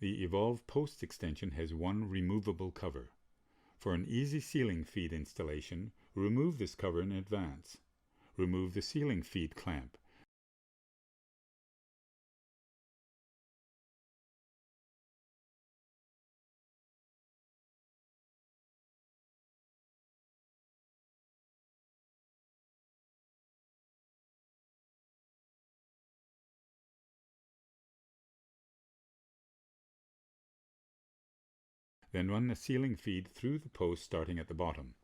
The Evolve Post extension has one removable cover. For an easy ceiling feed installation, remove this cover in advance. Remove the ceiling feed clamp. Then run the ceiling feed through the post starting at the bottom.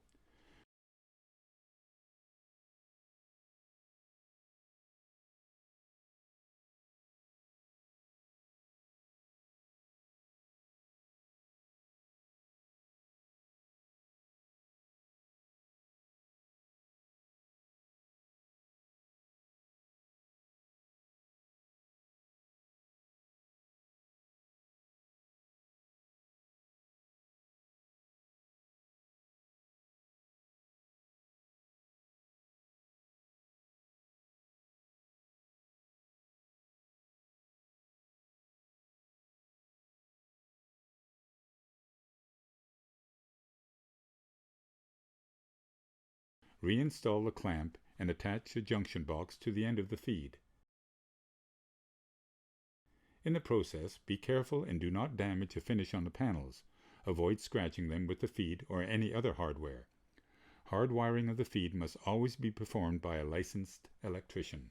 Reinstall the clamp and attach the junction box to the end of the feed. In the process, be careful and do not damage the finish on the panels. Avoid scratching them with the feed or any other hardware. Hard wiring of the feed must always be performed by a licensed electrician.